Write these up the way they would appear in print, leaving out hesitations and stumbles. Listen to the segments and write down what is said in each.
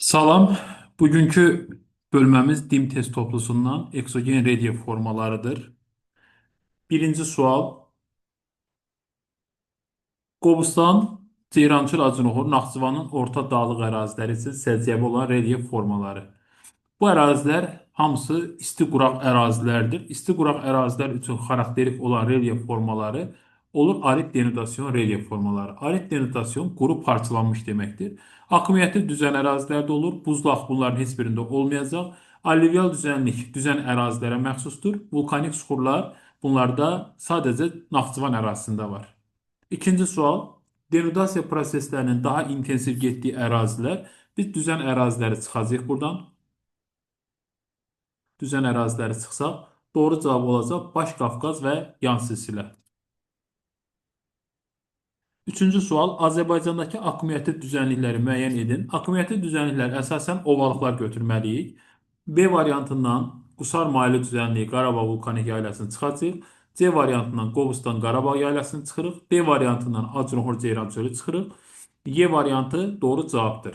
Salam. Bugünkü bölməmiz dim test toplusundan eksogen relyef formalarıdır. Birinci sual. Qobustan, Ceyrançıl, Acınoxor, Naxçıvanın orta dağlıq əraziləri üçün səciyyəvi olan relyef formaları. Bu ərazilər hamısı isti quraq ərazilərdir. İsti quraq ərazilər üçün xarakterik olan relyef formaları olur arid denudasyon relyef formaları. Arid denudasyon quru parçalanmış deməkdir. Akımiyyətli düzən ərazilərdə olur. Buzlaq bunların heç birində olmayacaq. Alluvial düzənlik düzən ərazilərə məxsusdur. Vulkanik suxurlar bunlarda sadəcə Naxçıvan ərazisində var. İkinci sual. Denudasiya proseslərinin daha intensiv getdiyi ərazilər. Biz düzən əraziləri çıxacağıq buradan. Düzən əraziləri çıxsaq, doğru cavab olacaq Baş Qafqaz və yan silsilə. Üçüncü sual, Azərbaycandakı akkumiyyətli düzənlikləri müəyyən edin. Akkumiyyətli düzənliklər əsasən ovalıqlar götürməliyik. B variantından Qusar maylı düzənliyi Qarabağ vulkanik yaylasını çıxacaq. C variantından Qobustan Qarabağ yaylasını çıxırıq. D variantından Acınoxor Ceyran çölü çıxırıq. Y variantı doğru cavabdır.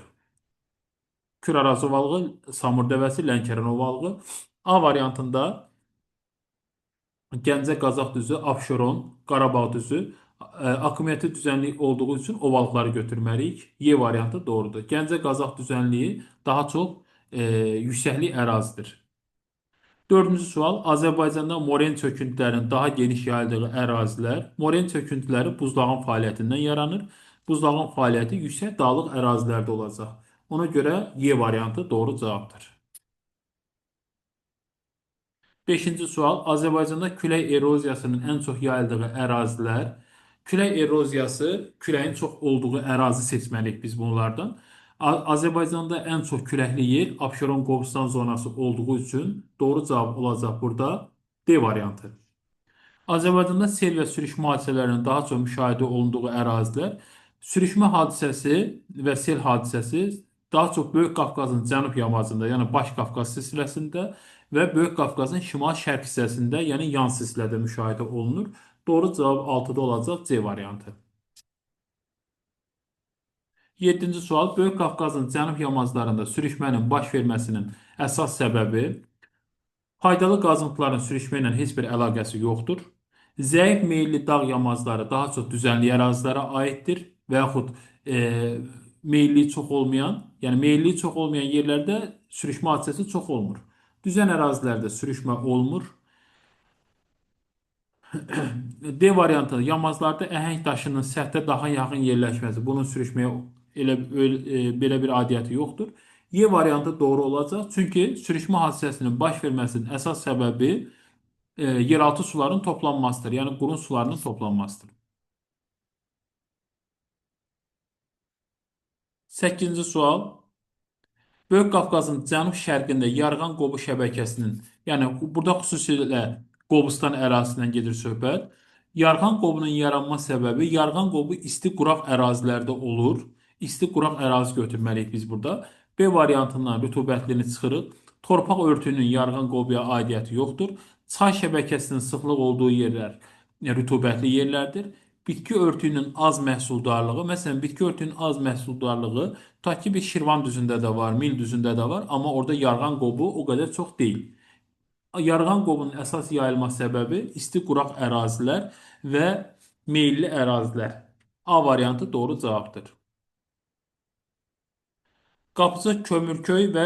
Küraraz ovalığı, Samur dəvəsi, Lənkəran ovalığı. A variantında Gəncə Qazax düzü, Abşeron, Qarabağ düzü akkumiyyətli düzənlik olduğu üçün ovalıqları götürməliyik. Y variantı doğrudur. Gəncə Qazax düzənliyi daha çox yüksəklik ərazidir. Dördüncü sual. Azərbaycanda moren çöküntülərinin daha geniş yayıldığı ərazilər. Moren çöküntüləri buzlağın fəaliyyətindən yaranır. Buzlağın fəaliyyəti yüksək dağlıq ərazilərdə olacaq. Ona görə Y variantı doğru cavabdır. Beşinci sual. Azərbaycanda külək eroziyasının ən çox yayıldığı ərazilər. Külək eroziyası, küləyin çox olduğu ərazi seçməliyik biz bunlardan. Azərbaycanda ən çox küləkli yer Abşeron Qobustan zonası olduğu üçün doğru cavab olacaq burada D variantı. Azərbaycanda sel və sürüşmə hadisələrinin daha çox müşahidə olunduğu ərazilər, sürüşmə hadisəsi və sel hadisəsi daha çox Böyük Qafqazın cənub yamacında, yəni Baş Qafqaz silsiləsində və Böyük Qafqazın şimal-şərq hissəsində, yəni yan silsilədə müşahidə olunur. Doğru cavab 6-da olacaq C variantı. 7-ci sual. Böyük Qafqazın cənub yamaclarında sürüşmənin baş verməsinin əsas səbəbi faydalı qazıntıların sürüşmə ilə heç bir əlaqəsi yoxdur. Zəif meyilli dağ yamacları daha çox düzənlik ərazilərə aiddir və yaxud meyilliyi çox olmayan, yəni meyilliyi çox olmayan yerlərdə sürüşmə hadisəsi çox olmur. Düzən ərazilərdə sürüşmə olmur. D variantı yamaclarda əhəng daşının səthə daha yaxın yerləşməsi, bunun sürüşməyə belə bir adiyyəti yoxdur. Y variantı doğru olacaq. Çünki sürüşmə hadisəsinin baş verməsinin əsas səbəbi yeraltı suların toplanmasıdır. Yəni qurun sularının toplanmasıdır. 8-ci sual. Böyük Qafqazın cənub-şərqində Yarğan Qobu şəbəkəsinin, yəni burada xüsusilə Qobustan ərazisindən gedir söhbət. Yarğan Qobunun yaranma səbəbi Yarğan Qobu isti quraq ərazilərdə olur. İsti quraq ərazi götürməliyik biz burada. B variantından rütubətlini çıxırıq. Torpaq örtüyünün Yarğan Qobuya aidiyyəti yoxdur. Çay şəbəkəsinin sıxlıq olduğu yerlər rütubətli yerlərdir. Bitki örtüyünün az məhsuldarlığı, məsələn, bitki örtüyünün az məhsuldarlığı tutaq ki, bir Şirvan düzündə də var, Mil düzündə də var, amma orada yarğan qobu o qədər çox deyil. Yarğan qobunun əsas yayılma səbəbi isti quraq ərazilər və meyilli ərazilər. A variantı doğru cavabdır. Qapıcıq, Kömürköy və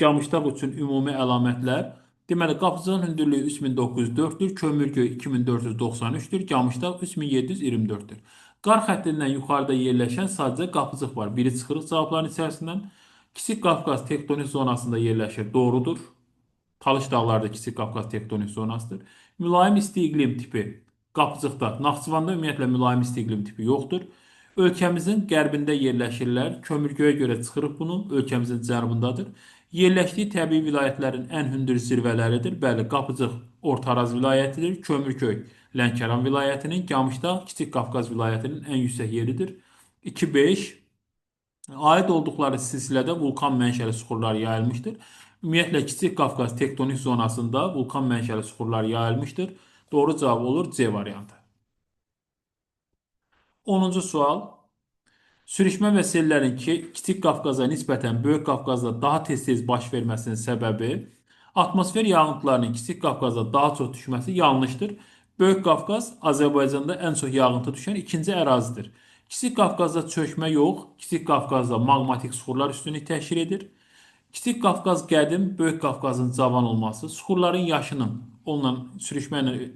Qamışdağ üçün ümumi əlamətlər. Deməli, Qapıcığın hündürlüyü 3904-dür, Kömürköy 2493-dür, Qamışdağ 3724-dür. Qar xəttindən yuxarıda yerləşən sadəcə Qapıcıq var. Biri çıxırıq cavabların içərisindən. Kiçik Qafqaz tektonik zonasında yerləşir. Doğrudur. Talış dağları da Kiçik Qafqaz tektonik zonasıdır. Mülayim isti iqlim tipi Qapıcıqda. Naxçıvanda ümumiyyətlə mülayim isti iqlim tipi yoxdur. Ölkəmizin qərbində yerləşirlər. Kömürgöyə görə çıxırıq bunu. Ölkəmizin cənubundadır. Yerləşdiyi təbii vilayətlərin ən hündür zirvələridir. Bəli, Qapıcıq Orta Araz vilayətidir. Kömürköy Lənkəran vilayətinin, Qamışdağ Kiçik Qafqaz vilayətinin ən yüksək yeridir. 2-5 aid olduqları silsilədə vulkan mənşəli suxurlar yayılmışdır. Ümumiyyətlə Kiçik Qafqaz tektonik zonasında vulkan mənşəli suxurlar yayılmışdır. Doğru cavab olur C variantı. 10-cu sual. Sürüşmə və sellərin Kiçik Qafqaza nisbətən Böyük Qafqazda daha tez-tez baş verməsinin səbəbi atmosfer yağıntılarının Kiçik Qafqazda daha çox düşməsi yanlışdır. Böyük Qafqaz Azərbaycanda ən çox yağıntı düşən ikinci ərazidir. Kiçik Qafqazda çökmə yox, Kiçik Qafqazda maqmatik suxurlar üstünlük təşkil edir. Kiçik Qafqaz qədim, Böyük Qafqazın cavan olması, suxurların yaşının onunla sürüşmə ilə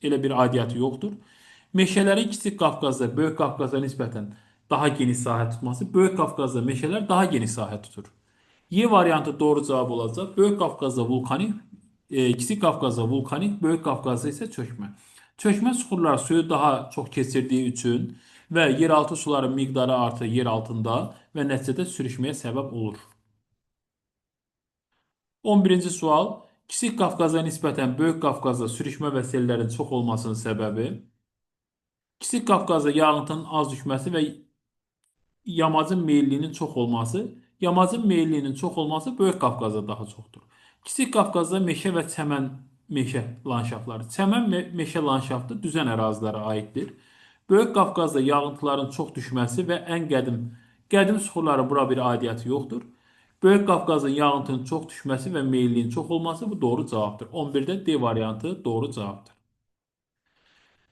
elə bir aidiyyatı yoxdur. Meşələrin Kiçik Qafqazda Böyük Qafqaza nisbətən daha geniş sahə tutması, Böyük Qafqazda meşələr daha geniş sahə tutur. Y variantı doğru cavab olacaq. Böyük Qafqazda vulkanik, Kiçik Qafqazda vulkanik, Böyük Qafqazda isə çökmə. Çökmə suxurlar suyu daha çox keçirdiyi üçün və yeraltı suların miqdarı artır yer altında və nəticədə sürüşməyə səbəb olur. 11-ci sual. Kiçik Qafqaza nisbətən Böyük Qafqazda sürüşmə və sellərin çox olmasının səbəbi Kiçik Qafqazda yağıntının az düşməsi və yamacın meylliliyinin çox olması, yamacın meylliliyinin çox olması Böyük Qafqazda daha çoxdur. Kiçik Qafqazda meşə və çəmən meşə landşaftları. Çəmən meşə landşaftı düzən ərazilərə aiddir. Böyük Qafqazda yağıntıların çox düşməsi və ən qədim suxurların bura bir aidiyyatı yoxdur. Böyük Qafqazın yağıntının çox düşməsi və meylliliyin çox olması bu doğru cavabdır. 11-də D variantı doğru cavabdır.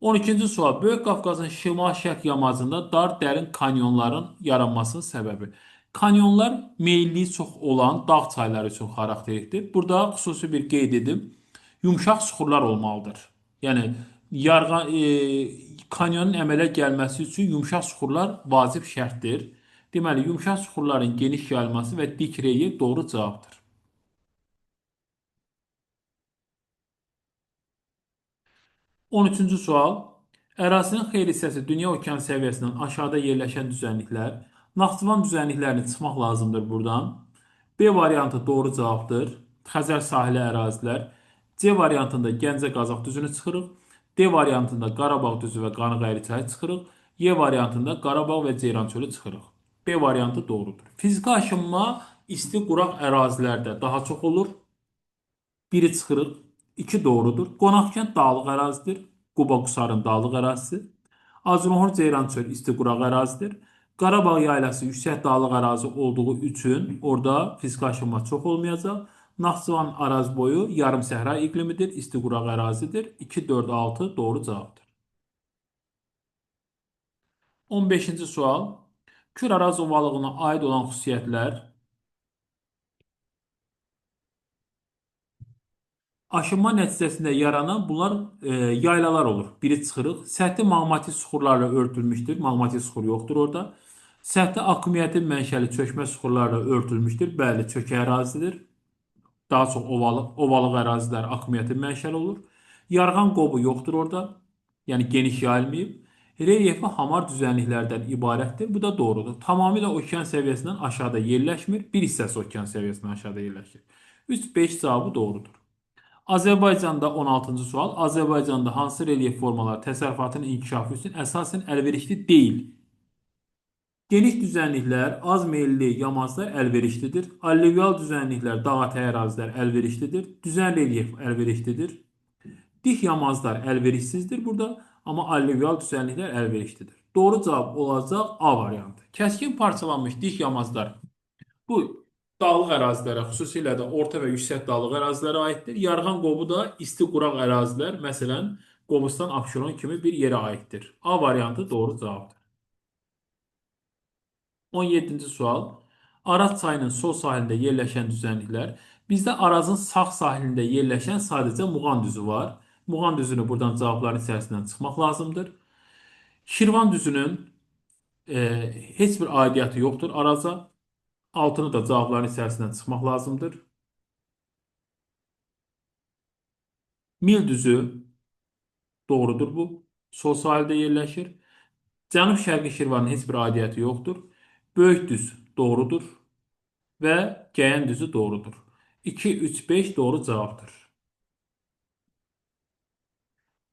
12-ci sual. Böyük Qafqazın şimal-şərq yamacında dar, dərin kanyonların yaranmasının səbəbi. Kanyonlar meyilliyi çox olan dağ çayları üçün xarakterlikdir. Burada xüsusi bir qeyd edim. Yumşaq suxurlar olmalıdır. Yəni kanyonun əmələ gəlməsi üçün yumşaq suxurlar vacib şərtdir. Deməli, yumşaq suxurların geniş yayılması və dik relyef doğru cavabdır. 13-cü sual. Ərazinin xeyli hissəsi dünya okean səviyyəsindən aşağıda yerləşən düzənliklər. Naxçıvan düzənliklərini çıxmaq lazımdır buradan. B variantı doğru cavabdır. Xəzər sahili ərazilər. C variantında Gəncə Qazax düzünü çıxırıq. D variantında Qarabağ düzü və Qanıqayırı çayı çıxırıq. Y variantında Qarabağ və Ceyran çölü çıxırıq. B variantı doğrudur. Fiziki aşınma isti quraq ərazilərdə daha çox olur. Biri çıxırıq. 2 doğrudur. Qonaqkənd dağlıq ərazidir. Quba-Qusarın dağlıq ərazisi. Azərbaycan Ceyrançöl isti quraq ərazidir. Qarabağ yaylası yüksək dağlıq ərazi olduğu üçün orada fiziki aşınma çox olmayacaq. Naxçıvan ərazi boyu yarım səhra iqlimidir, isti quraq ərazidir. 2, 4, 6 doğru cavabdır. 15-ci sual. Kür-Araz ovalığına aid olan xüsusiyyətlər aşınma nəticəsində yaranan bunlar yaylalar olur. Biri çıxırıq. Səthi maqmatik suxurlarla örtülmüşdür. Maqmatik suxur yoxdur orada. Səthi akkumulyativ mənşəli çökmə suxurlarla örtülmüşdür. Bəli, çökə ərazidir. Daha çox ovalıq ərazilər akkumulyativ mənşəli olur. Yarğan qobu yoxdur orada. Yəni geniş yayılmayıb. Relyefi hamar düzənliklərdən ibarətdir. Bu da doğrudur. Tamamilə okean səviyyəsindən aşağıda yerləşmir. Bir hissəsi okean səviyyəsindən aşağıda yerləşir. 3-5 cavabı doğrudur. Azərbaycanda 16-cı sual. Azərbaycanda hansı relyef formaları təsərrüfatın inkişafı üçün əsasən əlverişli deyil? Geniş düzənliklər, az meyilli yamaclar əlverişlidir. Alluvial düzənliklər, dağ-ətəyi ərazilər əlverişlidir. Düzən relyef əlverişlidir. Dik yamaclar əlverişsizdir burada, amma alluvial düzənliklər əlverişlidir. Doğru cavab olacaq A variantı. Kəskin parçalanmış dik yamaclar bu dağlıq ərazilərə, xüsusilə də orta və yüksək dağlıq ərazilərə aiddir. Yarğan qobu da isti quraq ərazilər, məsələn, Qobustan, Abşeron kimi bir yerə aiddir. A variantı doğru cavabdır. 17-ci sual. Araz çayının sol sahilində yerləşən düzənliklər. Bizdə Arazın sağ sahilində yerləşən sadəcə Muğan düzü var. Muğan düzünü buradan cavabların içərisindən çıxmaq lazımdır. Şirvan düzünün heç bir aidiyyatı yoxdur Araza. Altını da cavabların içərisindən çıxmaq lazımdır. Mil düzü doğrudur bu. Sol sahildə yerləşir. Cənub-Şərqi Şirvanın heç bir aidiyyatı yoxdur. Böyük düz doğrudur və Gəyən düzü doğrudur. 2, 3, 5 doğru cavabdır.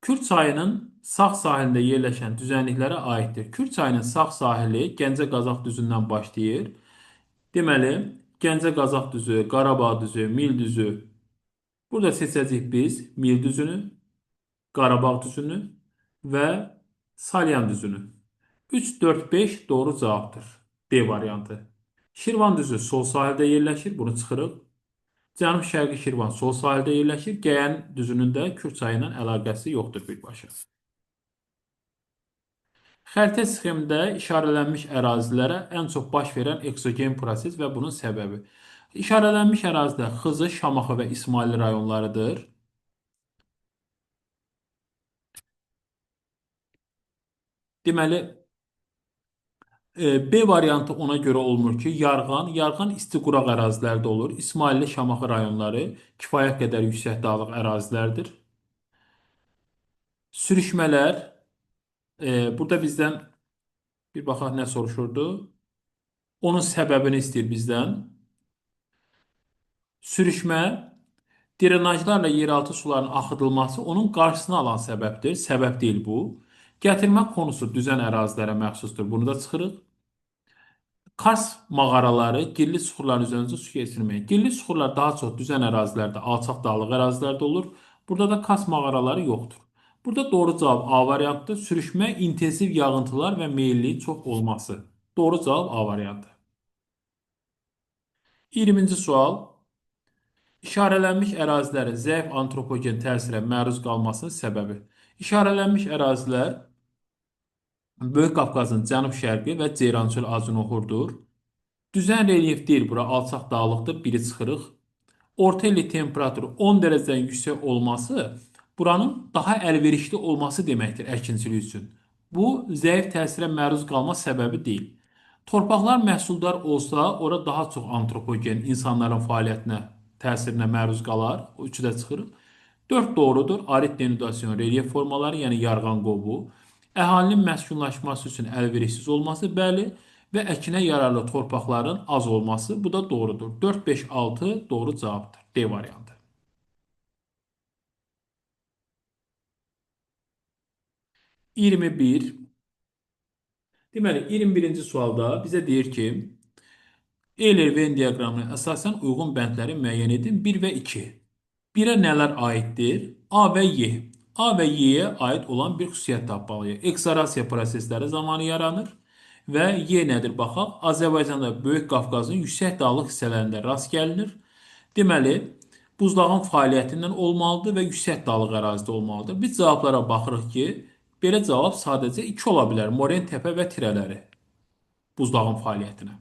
Kür çayının sağ sahilində yerləşən düzənliklərə aiddir. Kür çayının sağ sahili Gəncə Qazax düzündən başlayır. Deməli, Gəncə Qazax düzü, Qarabağ düzü, Mil düzü. Burada seçəcəyik biz Mil düzünü, Qarabağ düzünü və Salyan düzünü. 3, 4, 5 doğru cavabdır. D variantı. Şirvan düzü sol sahildə yerləşir. Bunu çıxırıq. Cənub-Şərqi Şirvan sol sahildə yerləşir. Gəyən düzünün də Kür çayı ilə əlaqəsi yoxdur birbaşa. Xəritə sxemində işarələnmiş ərazilərə ən çox baş verən eksogen proses və bunun səbəbi. İşarələnmiş ərazilər Xızı, Şamaxı və İsmayıl rayonlarıdır. Deməli, B variantı ona görə olmur ki, yarğan isti quraq ərazilərdə olur. İsmayıllı Şamaxı rayonları kifayət qədər yüksək dağlıq ərazilərdir. Sürüşmələr, burada bizdən bir baxaq nə soruşurdu. Onun səbəbini istəyir bizdən. Sürüşmə, drenajlarla yeraltı suların axıdılması onun qarşısını alan səbəbdir. Səbəb deyil bu. Gətirmə konusu düzən ərazilərə məxsusdur. Bunu da çıxırıq. Kars mağaraları girli suxurların üzərincə su keçirmək. Girli suxurlar daha çox düzən ərazilərdə, alçaq dağlıq ərazilərdə olur. Burada da Kars mağaraları yoxdur. Burada doğru cavab A variantıdır. Sürüşmə, intensiv yağıntılar və meyilliyin çox olması. Doğru cavab A variantı. 20-ci sual. İşarələnmiş ərazilərin zəif antropogen təsirə məruz qalmasının səbəbi. İşarələnmiş ərazilər Böyük Qafqazın cənub-şərqi və Ceyrançöl Azunoxurdur. Düzən relyef deyil bura, alçaq dağlıqdır. Biri çıxırıq. Orta illik temperaturu 10 dərəcədən yüksək olması buranın daha əlverişli olması deməkdir əkinçilik üçün. Bu, zəif təsirə məruz qalma səbəbi deyil. Torpaqlar məhsuldar olsa, ora daha çox antropogen insanların fəaliyyətinə, təsirinə məruz qalar. O üçü də çıxırıq. 4 doğrudur. Arid denudasyon relyef formaları, yəni yarğan qovu. Əhalinin məskunlaşması üçün əlverişsiz olması, bəli, və əkinə yararlı torpaqların az olması, bu da doğrudur. 4, 5, 6 doğru cavabdır. D variantı. 21. Deməli, 21-ci sualda bizə deyir ki, Euler-Venn diaqramına əsasən uyğun bəndləri müəyyən edin. 1 və 2. 1-ə nələr aiddir? A və Y. A və Y-yə aid olan bir xüsusiyyət tapmalıyıq. Eksorasiya prosesləri zamanı yaranır. Və Y nədir baxaq? Azərbaycanda Böyük Qafqazın yüksək dağlıq hissələrində rast gəlinir. Deməli, buzlağın fəaliyyətindən olmalıdır və yüksək dağlıq ərazidə olmalıdır. Biz cavablara baxırıq ki, belə cavab sadəcə 2 ola bilər. Moren təpə və tirələri buzlağın fəaliyyətinə.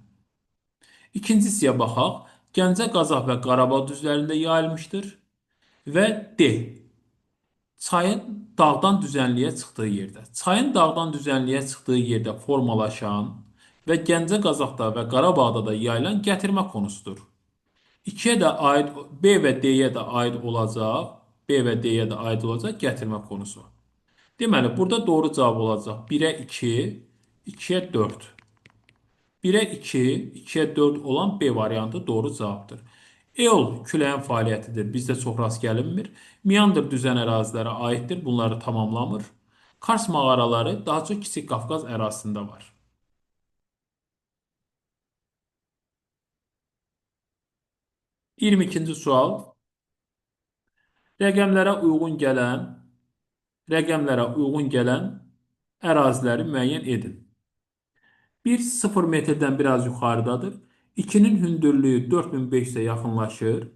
İkinci hissəyə baxaq. Gəncə, Qazax və Qarabağ düzlərində yayılmışdır. Və D. Çayın dağdan düzənliyə çıxdığı yerdə. Çayın dağdan düzənliyə çıxdığı yerdə formalaşan və Gəncə, Qazaxda və Qarabağda da yayılan gətirmə konusudur. 2-yə də aid, B və D-yə də aid olacaq. B və D-yə də aid olacaq gətirmə konusu. Deməli, burada doğru cavab olacaq. 1-ə 2, 2-yə 4. 1-ə 2, 2-yə 4 olan B variantı doğru cavabdır. Eol küləyin fəaliyyətidir. Bizdə çox rast gəlinmir. Meandr düzən ərazilərə aiddir. Bunları tamamlamır. Kars mağaraları daha çox Kiçik Qafqaz ərazisində var. 22-ci sual. Rəqəmlərə uyğun gələn rəqəmlərə uyğun gələn əraziləri müəyyən edin. 1 0 metrdən biraz yuxarıdadır. 2-nin hündürlüyü 4500-ə yaxınlaşır.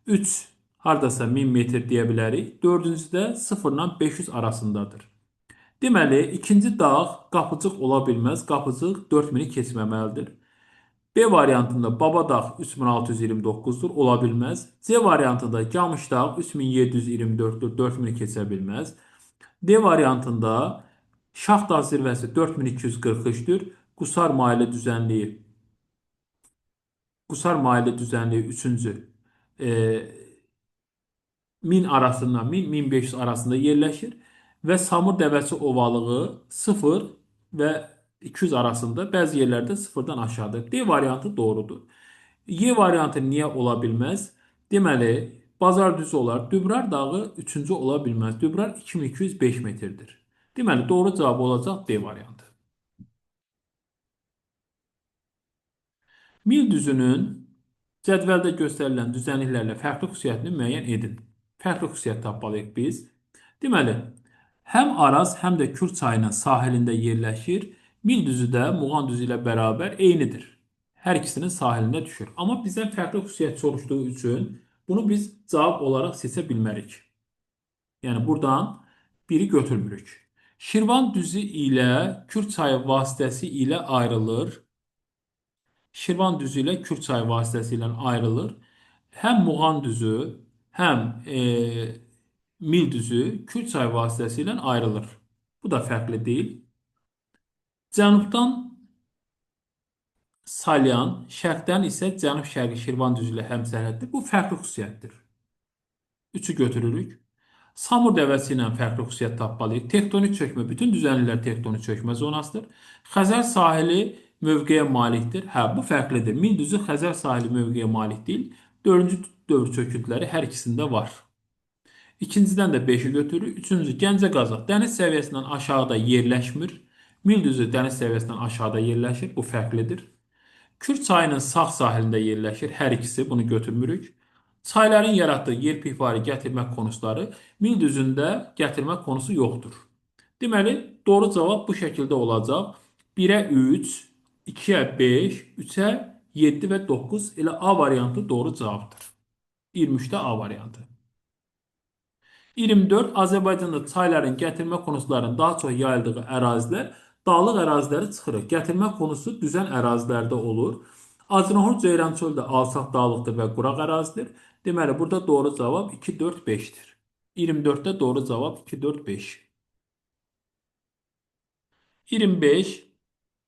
3 hardasa 1000 metr deyə bilərik. 4-cüsü də 0 ilə 500 arasındadır. Deməli, ikinci dağ qapıcıq ola bilməz. Qapıcıq 4000-i keçməməlidir. B variantında Babadağ 3629-dur, ola bilməz. C variantında Camışdağ 3724-dür, 4000-i keçə bilməz. D variantında Şaxdağ zirvəsi 4243-dür. Qusar mailli düzənliyi 3-cü 1000 arasından 1000-1500 arasında yerləşir və Samur dəvəsi ovalığı 0 və 200 arasında, bəzi yerlərdə 0-dan aşağıdır. D variantı doğrudur. Y variantı niyə ola bilməz? Deməli, Bazar düzü olar. Dübrar dağı 3-cü ola bilməz. Dübrar 2205 metrdir. Deməli, doğru cavab olacaq D variantı. Mil düzünün cədvəldə göstərilən düzənliklərlə fərqli xüsusiyyətini müəyyən edin. Fərqli xüsusiyyət tapmalıyıq biz. Deməli, həm Araz, həm də Kür çayının sahilində yerləşir. Mil düzü də Muğan düzü ilə bərabər eynidir. Hər ikisinin sahilinə düşür. Amma bizdən fərqli xüsusiyyət soruşduğu üçün bunu biz cavab olaraq seçə bilmərik. Yəni buradan biri götürmürük. Şirvan düzü ilə Kür çayı vasitəsilə ayrılır. Şirvan düzü ilə Kür çayı vasitəsilə ayrılır. Həm Muğan düzü, həm Mil düzü Kür çayı vasitəsilə ayrılır. Bu da fərqli deyil. Cənubdan Salyan, şərqdən isə cənub-şərqi Şirvan düzü ilə həmsərhəddir. Bu fərqli xüsusiyyətdir. Üçü götürürük. Samur dəvəsi ilə fərqli xüsusiyyət tapmalıyıq. Tektonik çökmə, bütün düzənliklər tektonik çökmə zonasıdır. Xəzər sahili mövqeyə malikdir. Hə, bu fərqlidir. Mil düzü Xəzər sahili mövqeyə malik deyil. Dördüncü dövr çöküntüləri hər ikisində var. İkincidən də 5-i götürürük. Üçüncü, Gəncə Qazaq dəniz səviyyəsindən aşağıda yerləşmir. Mil düzü dəniz səviyyəsindən aşağıda yerləşir. Bu fərqlidir. Kür çayının sağ sahilində yerləşir. Hər ikisi bunu götürmürük. Çayların yaratdığı yer pihvari gətirmə konusları Mil düzündə gətirmə konusu yoxdur. Deməli, doğru cavab bu şəkildə olacaq. 1-ə 3, 2-ə 5, 3-ə 7 və 9 elə A variantı doğru cavabdır. 23-də A variantı. 24. Azərbaycanda çayların gətirmə konuslarının daha çox yayıldığı ərazilər dağlıq əraziləri çıxırıq. Gətirmə konusu düzən ərazilərdə olur. Acınahor Ceyrançöl də alçaq dağlıqdır və quraq ərazidir. Deməli, burada doğru cavab 2, 4, 5-dir. 24-də doğru cavab 2, 4, 5. 25.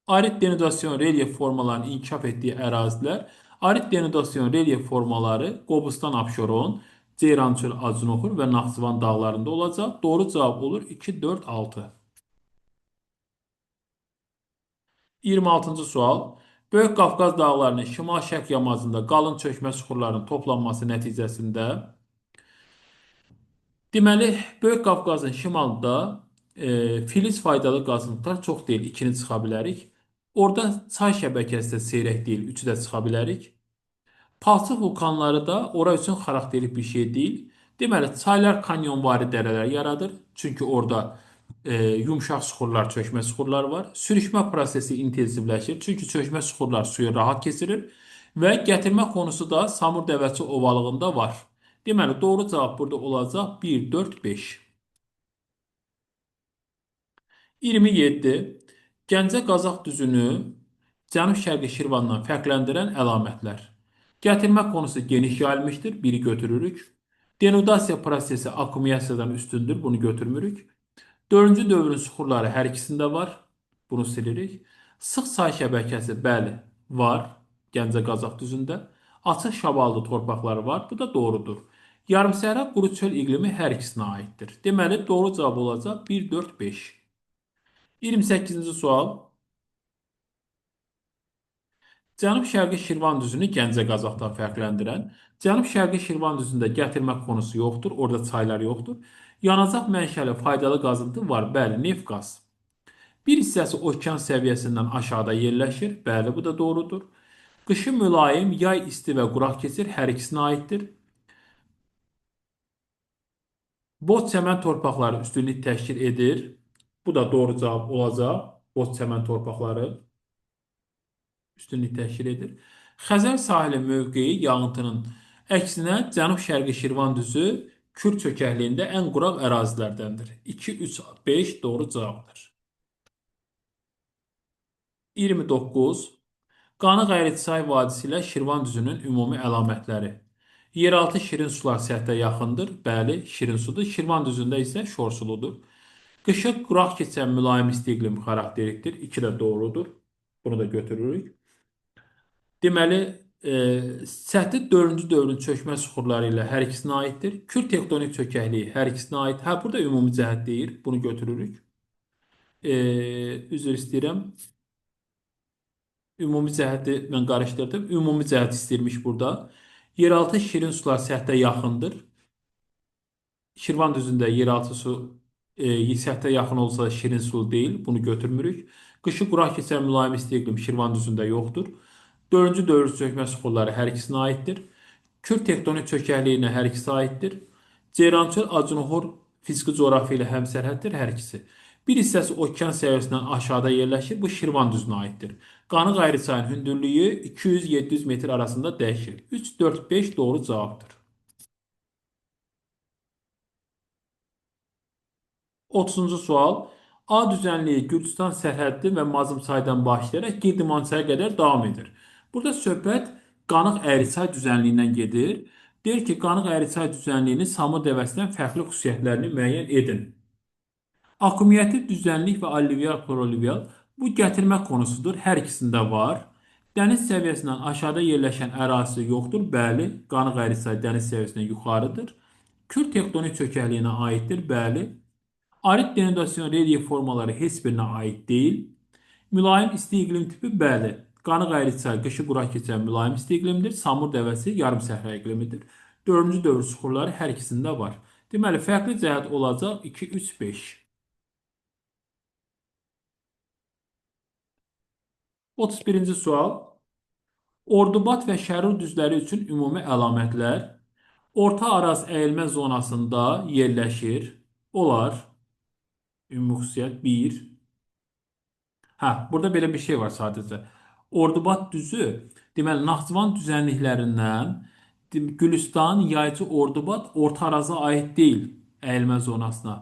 Arid denudasyon relyef formalarının inkişaf etdiyi ərazilər. Arid denudasyon relyef formaları Qobustan, Abşeron, Ceyrançöl, Acınoxur və Naxçıvan dağlarında olacaq. Doğru cavab olur 2, 4, 6. 26-cı sual. Böyük Qafqaz dağlarının şimal-şərq yamacında qalın çökmə süxurlarının toplanması nəticəsində deməli, Böyük Qafqazın şimalında filiz faydalı qazıntılar çox deyil, 2-ni çıxa bilərik. Orada çay şəbəkəsi də seyrək deyil, 3-ü də çıxa bilərik. Palçıq vulkanları da ora üçün xarakterik bir şey deyil. Deməli, çaylar kanyonvari dərələr yaradır. Çünki orada yumşaq suxurlar, çökmə suxurlar var. Sürüşmə prosesi intensivləşir. Çünki çökmə suxurlar suyu rahat keçirir. Və gətirmə konusu da Samur dəvəçi ovalığında var. Deməli, doğru cavab burada olacaq 1, 4, 5. 27. Gəncə Qazax düzünü Cənub-Şərqi Şirvandan fərqləndirən əlamətlər. Gətirmə konusu geniş yayılmışdır. Biri götürürük. Denudasiya prosesi akkumulasiyadan üstündür. Bunu götürmürük. Dördüncü dövrün suxurları hər ikisində var. Bunu silirik. Sıx çay şəbəkəsi, bəli, var. Gəncə Qazax düzündə. Açıq şaballı torpaqları var. Bu da doğrudur. Yarımsəhra quru çöl iqlimi hər ikisinə aiddir. Deməli, doğru cavab olacaq 1, 4, 5. 28-ci sual. Cənub-Şərqi Şirvan düzünü Gəncə Qazaxdan fərqləndirən, Cənub-Şərqi Şirvan düzündə gətirmə konusu yoxdur, orada çaylar yoxdur. Yanacaq mənşəli faydalı qazıntı var, bəli, neft qaz. Bir hissəsi okean səviyyəsindən aşağıda yerləşir, bəli, bu da doğrudur. Qışı mülayim, yay isti və quraq keçir, hər ikisinə aiddir. Boz çəmən torpaqları üstünlük təşkil edir. Bu da doğru cavab olacaq. Boz çəmən torpaqları üstünlük təşkil edir. Xəzər sahili mövqeyi yağıntının əksinə Cənub-Şərqi Şirvan düzü Kür çökəkliyində ən quraq ərazilərdəndir. 2, 3, 5 doğru cavabdır. 29. Qanı-Qayriçay vadisi ilə Şirvan düzünün ümumi əlamətləri. Yeraltı şirin sular səthə yaxındır. Bəli, şirin sudur. Şirvan düzündə isə şorsuludur. Qışı quraq keçən mülayim isti iqlim xarakterikdir. 2 də doğrudur. Bunu da götürürük. Deməli, səthi 4-cü dövrün çökmə süxurları ilə hər ikisinə aiddir. Kür tektonik çökəkliyi hər ikisinə aid. Hə, burada ümumi cəhət deyir. Bunu götürürük. Üzr istəyirəm. Ümumi cəhəti mən qarışdırdım. Ümumi cəhət istəyirmiş burada. Yeraltı şirin sular səthə yaxındır. Şirvan düzündə yeraltı su səthə yaxın olsa da şirin su deyil. Bunu götürmürük. Qışı quraq keçən mülayim isti iqlim Şirvan düzündə yoxdur. 4-cü dövr çökmə süxurları hər ikisinə aiddir. Kür tektonik çökəkliyinə hər ikisi aiddir. Ceyrançöl, Acınoxor fiziki coğrafiya ilə həmsərhəddir hər ikisi. Bir hissəsi okean səviyyəsindən aşağıda yerləşir. Bu Şirvan düzünə aiddir. Qanıq Ayrıçayın hündürlüyü 200-700 metr arasında dəyişir. 3, 4, 5 doğru cavabdır. 30-cu sual. A düzənliyi Gürcüstan sərhəddi və Mazımçaydan başlayaraq Girdimançaya qədər davam edir. Burada söhbət Qanıq Əriçay düzənliyindən gedir. Deyir ki, Qanıq Əriçay düzənliyinin Samur dəvəsindən fərqli xüsusiyyətlərini müəyyən edin. Akkumulyativ düzənlik və alluvial proluvial bu gətirmə konusudur. Hər ikisində var. Dəniz səviyyəsindən aşağıda yerləşən ərazisi yoxdur. Bəli, Qanıq Əriçay dəniz səviyyəsindən yuxarıdır. Kür tektonik çökəkliyinə aiddir. Bəli. Arid denudasyon relyef formaları heç birinə aid deyil. Mülayim isti iqlim tipi bəli. Qanıq Əriçay qışı quraq keçən mülayim isti iqlimdir. Samur dəvəsi yarım səhra iqlimidir. Dördüncü dövr süxurları hər ikisində var. Deməli, fərqli cəhət olacaq 2, 3, 5. 31-ci sual. Ordubad və Şərur düzləri üçün ümumi əlamətlər. Orta Araz əyilmə zonasında yerləşir. Olar. Ümumi xüsusiyyət 1. Hə, burada belə bir şey var sadəcə. Ordubad düzü, deməli, Naxçıvan düzənliklərindən Gülüstan, Yaycı, Ordubad Orta Araza aid deyil əyilmə zonasına.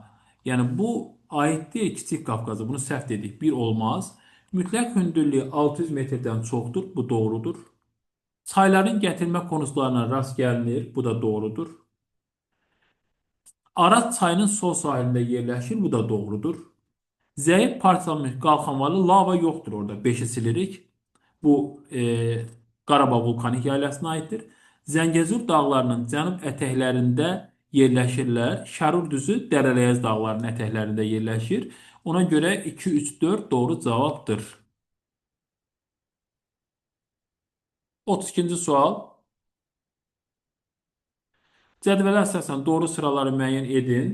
Yəni, bu aid deyil Kiçik Qafqaza. Bunu səhv dedik. Bir olmaz. Mütləq hündürlüyü 600 metrdən çoxdur. Bu doğrudur. Çayların gətirmə konuslarına rast gəlinir. Bu da doğrudur. Araz çayının sol sahilində yerləşir. Bu da doğrudur. Zəif parçalanmış qalxamalı lava yoxdur orada. 5-i silirik. Bu Qarabağ vulkanik yaylasına aiddir. Zəngəzur dağlarının cənub ətəklərində yerləşirlər. Şərur düzü Dərələyəz dağlarının ətəklərində yerləşir. Ona görə 2, 3, 4 doğru cavabdır. 32-ci sual. Cədvələ əsasən doğru sıraları müəyyən edin.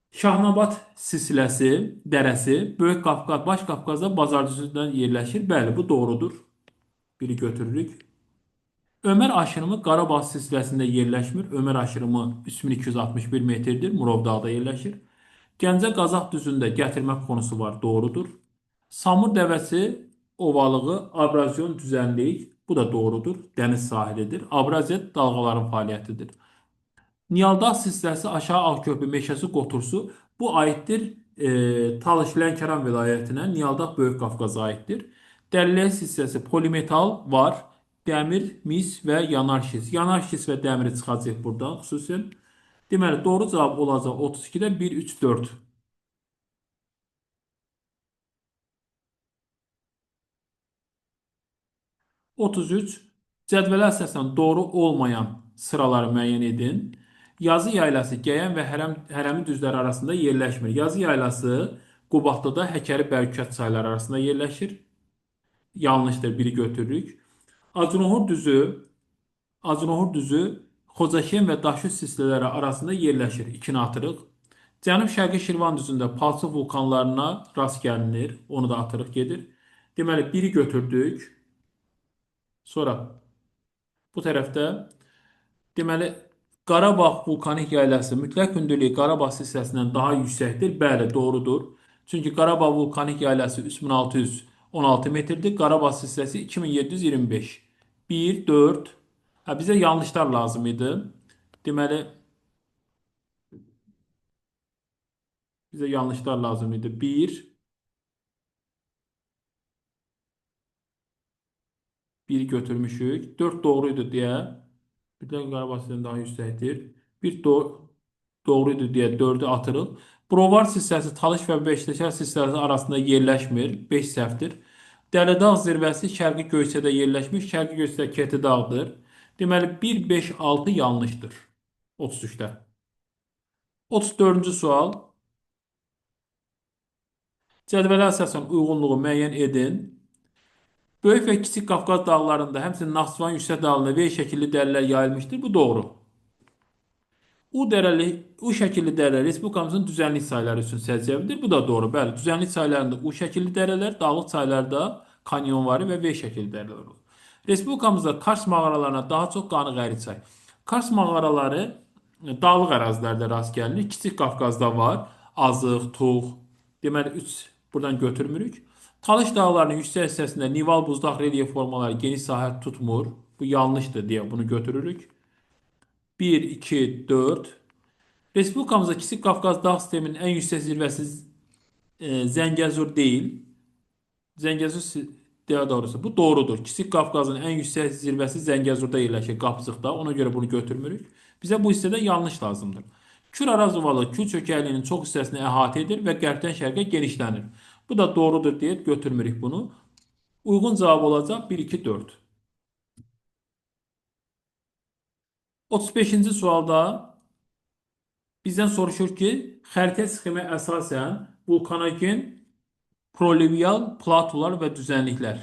Şahnabad silsiləsi, dərəsi Böyük Qafqaz, Baş Qafqazda Bazardüzündən yerləşir. Bəli, bu doğrudur. Biri götürürük. Ömər aşırımı Qarabağ silsiləsində yerləşmir. Ömər aşırımı 3261 metrdir. Murovdağda yerləşir. Gəncə Qazax düzündə gətirmə konusu var. Doğrudur. Samur dəvəsi ovalığı abrazyon düzənlik. Bu da doğrudur. Dəniz sahilidir. Abraziyat dalğaların fəaliyyətidir. Niyaldağ silsiləsi aşağı Ağköprü meşəsi qotursu bu aiddir Talış Lənkəran vilayətinə. Niyaldağ Böyük Qafqaza aiddir. Dərliyə silsiləsi polimetal var. Dəmir, mis və yanar şis. Yanar şis və dəmiri çıxacaq buradan xüsusən. Deməli, doğru cavab olacaq 32-də 1, 3, 4. 33. Cədvələ əsasən doğru olmayan sıraları müəyyən edin. Yazı yaylası Gəyən və Hərəmi düzləri arasında yerləşmir. Yazı yaylası Qubadlıda Həkəri Bərkət çayları arasında yerləşir. Yanlışdır, biri götürürük. Acınohur düzü Xocaşen və Daşüz silsilələri arasında yerləşir. 2-ni atırıq. Cənub-Şərqi Şirvan düzündə palçıq vulkanlarına rast gəlinir. Onu da atırıq gedir. Deməli, biri götürdük. Sonra bu tərəfdə deməli Qarabağ vulkanik yaylası mütləq hündürlüyü Qarabağ silsiləsindən daha yüksəkdir. Bəli, doğrudur. Çünki Qarabağ vulkanik yaylası 3616 metrdir. Qarabağ silsiləsi 2725. 1, 4. Ha, bizə yanlışlar lazım idi. Deməli, bizə yanlışlar lazım idi. 1 götürmüşük. 4 doğruydu deyə. Bir də Qarabağ silsiləsi daha yüksəkdir. Bir doğruydu deyə 4-ü atırıq. Brovar silsiləsi Talış və Beşləşər silsiləsi arasında yerləşmir. 5 səhvdir. Dəlidağ zirvəsi Şərqi Göyçədə yerləşmiş. Şərqi Göyçədə Ketidağdır. Deməli 1, 5, 6 yanlışdır. 33-də. 34-cü sual. Cədvələ əsasən uyğunluğu müəyyən edin. Böyük və Kiçik Qafqaz dağlarında, həmçinin Naxçıvan yüksək dağlarında V şəkilli dərələr yayılmışdır. Bu doğru. U şəkilli dərələr Respublikamızın düzənlik çayları üçün səciyyəvidir. Bu da doğru. Bəli, düzənlik çaylarında U şəkilli dərələr, dağlıq çaylarda kanyonvari və V şəkilli dərələr olur. Respublikamızda Kars mağaralarına daha çox Qanıq Əriçay. Kars mağaraları dağlıq ərazilərdə rast gəlinir. Kiçik Qafqazda var. Azıq, Tuğ, Deməli 3 buradan götürmürük. Talış dağlarının yüksək hissəsində nival buzlaq relyef formaları geniş sahə tutmur. Bu yanlışdır deyə bunu götürürük. Bir, 2, 4. Respublikamızda Kiçik Qafqaz dağ sisteminin en yüksek zirvesi Zəngəzur değil. Zəngəzur daha doğrusu bu doğrudur. Kiçik Qafqazın en yüksek zirvesi Zəngəzurda yerləşir, Qapçıqda. Ona göre bunu götürmürük. Bize bu hissədə yanlış lazımdır. Kür-Araz ovalı Kür çökəkliyinin çox hissəsini əhatə edir və qərbdən şərqə genişlənir. Bu da doğrudur deyə götürmürük bunu. Uyğun cavab olacaq 1, 2, 4. 35-ci sualda bizdən soruşur ki, xəritə sxemə əsasən vulkanogen proluvial platolar və düzənliklər.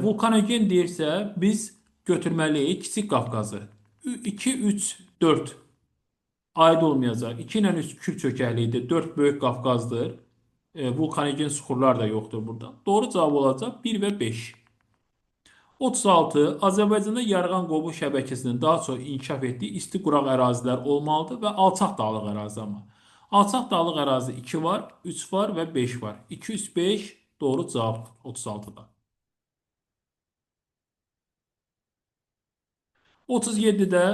Vulkanogen deyirsə, biz götürməliyik Kiçik Qafqazı. 2, 3, 4 aid olmayacaq. 2 ilə 3 Kür çökəkliyidir. 4 Böyük Qafqazdır. Vulkanogen suxurlar da yoxdur burada. Doğru cavab olacaq 1 və 5. 36. Azərbaycanda yarğan qobu şəbəkəsinin daha çox inkişaf etdiyi isti quraq ərazilər olmalıdır və alçaq dağlıq ərazi amma. Alçaq dağlıq ərazi 2 var, 3 var və 5 var. 2, 3, 5 doğru cavabdır 36-da. 37-də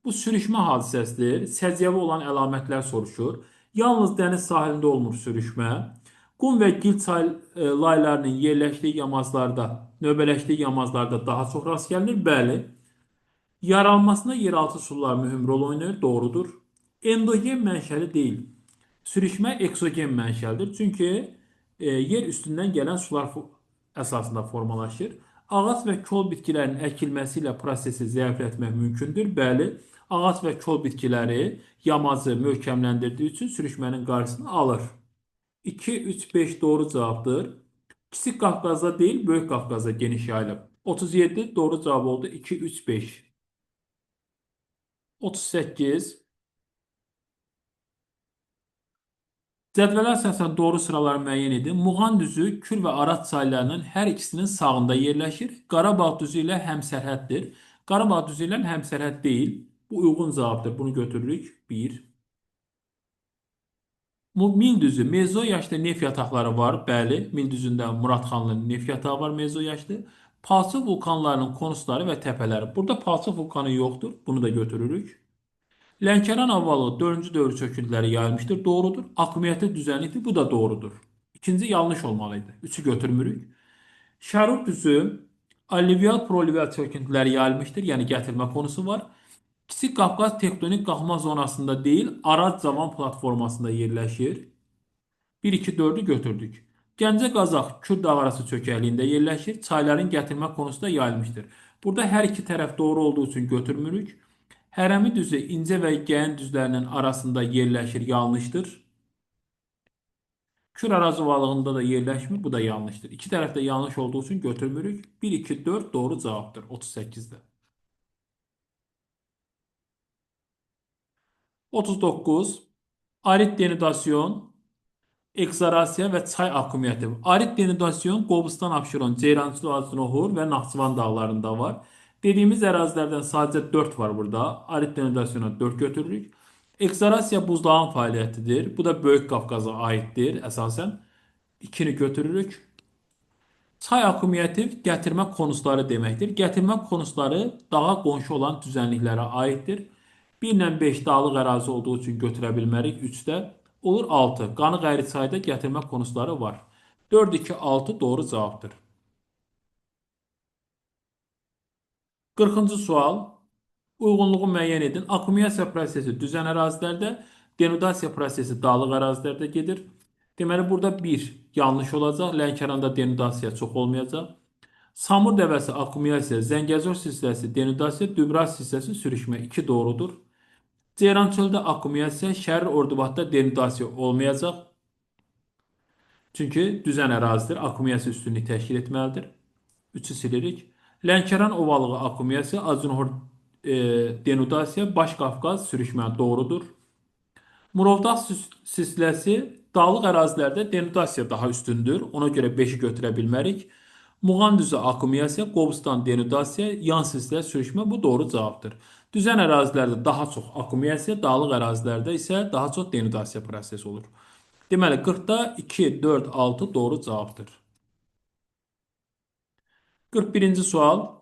bu sürüşmə hadisəsidir. Səciyyəvi olan əlamətlər soruşur. Yalnız dəniz sahilində olmur sürüşmə. Qum və Gil çay laylarının yerləşdiyi yamaclarda, növbələşdiyi yamaclarda daha çox rast gəlinir. Bəli. Yaranmasında yeraltı sular mühüm rol oynayır. Doğrudur. Endogen mənşəli deyil. Sürüşmə eksogen mənşəlidir. Çünki yer üstündən gələn sular əsasında formalaşır. Ağac və kol bitkilərinin əkilməsi ilə prosesi zəiflətmək mümkündür. Bəli, ağac və kol bitkiləri yamacı möhkəmləndirdiyi üçün sürüşmənin qarşısını alır. 2, 3, 5 doğru cavabdır. Kiçik Qafqazda deyil, Böyük Qafqazda geniş yayılıb. 37 doğru cavab oldu. 2, 3, 5. 38. Cədvələ əsasən doğru sıraları müəyyən edin. Muğan düzü Kür və Araz çaylarının hər ikisinin sağında yerləşir. Qarabağ düzü ilə həmsərhəddir. Qarabağ düzü ilə həmsərhəd deyil. Bu uyğun cavabdır. Bunu götürürük. 1. Mil düzü mezoyaşlı neft yataqları var. Bəli, Mil düzündə Muradxanlı neft yatağı var mezoyaşlı. Palçıq vulkanlarının konusları və təpələri. Burada palçıq vulkanı yoxdur. Bunu da götürürük. Lənkəran ovalı 4-cü dövr çöküntüləri yayılmışdır. Doğrudur. Akkumulyativ düzənlikdir. Bu da doğrudur. İkinci yanlış olmalıydı. 3'ü götürmürük. Şəruf düzü alluvial proluvial çöküntüləri yayılmışdır. Yəni gətirmə konusu var. Kiçik Qafqaz tektonik qalxma zonasında deyil, Araz Cavan platformasında yerləşir. 1, 2, 4'ü götürdük. Gəncə Qazax Kür dağarası çökəkliyində yerləşir. Çayların gətirmə konusu da yayılmışdır. Burada hər iki tərəf doğru olduğu üçün götürmürük. Hərəmi düzü incə və gəyin düzlərinin arasında yerləşir. Yanlışdır. Kür Araz ovalığında da yerləşmir. Bu da yanlışdır. İki tərəfdə yanlış olduğu üçün götürmürük. 1, 2, 4 doğru cavabdır. 38'də. 39. Arid denudasyon, ekzarasiya və çay akkumulyativ. Arid denudasyon Qobustan, Abşeron, Ceyrançılı, Acınohor və Naxçıvan dağlarında var. Dediyimiz ərazilərdən sadəcə 4 var burada. Arid denudasyona 4 götürürük. Ekzarasiya buzlağın fəaliyyətidir. Bu da Böyük Qafqaza aiddir əsasən. 2'ni götürürük. Çay akkumulyativ gətirmə konusları deməkdir. Gətirmə konusları dağa qonşu olan düzənliklərə aiddir. 1 ilə 5 dağlıq ərazi olduğu üçün götürə bilmərik. 3-də olur 6. Qanı Qəyriçayda gətirmə konusları var. 4, 2, 6 doğru cavabdır. 40-cı sual. Uyğunluğu müəyyən edin. Akkumulyasiya prosesi düzən ərazilərdə, denudasiya prosesi dağlıq ərazilərdə gedir. Deməli, burada 1 yanlış olacaq. Lənkəranda denudasiya çox olmayacaq. Samur dəvəsi akkumulyasiya, Zəngəzur silsiləsi denudasiya, Dübraz silsiləsi sürüşmə 2 doğrudur. Ceyrançöldə akkumulyasiya, Şərri Ordubadda denudasiya olmayacaq. Çünki düzən ərazidir, akkumulyasiya üstünlük təşkil etməlidir. 3'ü silirik. Lənkəran ovalığı akkumulyasiya, Acınhor denudasiya, Baş Qafqaz sürüşmə doğrudur. Murovdağ silsiləsi dağlıq ərazilərdə denudasiya daha üstündür. Ona görə 5'i götürə bilmərik. Muğan düzü akkumulyasiya, Qobustan denudasiya, yan silsilə sürüşmə bu doğru cavabdır. Düzən ərazilərdə daha çox akkumulyasiya, dağlıq ərazilərdə isə daha çox denudasiya prosesi olur. Deməli 40-da 2, 4, 6 doğru cavabdır. 41-ci sual.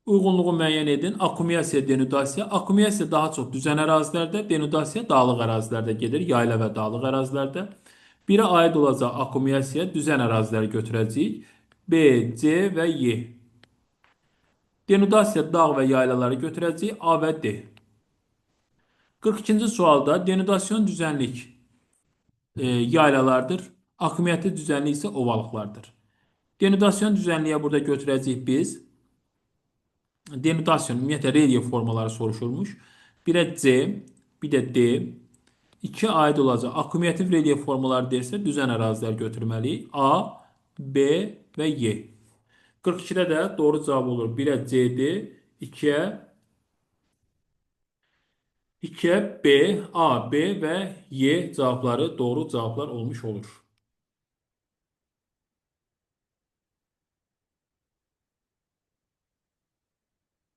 Uyğunluğu müəyyən edin. Akkumulasiya, denudasiya. Akkumulasiya daha çox düzən ərazilərdə, denudasiya dağlıq ərazilərdə gedir, yayla və dağlıq ərazilərdə. Birə aid olacaq akkumulyasiya düzən əraziləri götürəcəyik. B, C və Y. Denudasiya dağ və yaylaları götürəcəyik. A və D. 42-ci sualda denudasyon düzənlik yaylalardır. Akkumulyativ düzənlik isə ovalıqlardır. Denudasyon düzənliyə burada götürəcəyik biz. Denudasyon ümumiyyətlə relyef formaları soruşulmuş. Birə C, bir də D. 2 aid olacaq. Akkumulyativ relyef formaları deyirsə düzən ərazilər götürməliyik. A, B və Y. 42-də də doğru cavab olur. 1-ə C-dir, 2-yə B, A, B və Y cavabları doğru cavablar olmuş olur.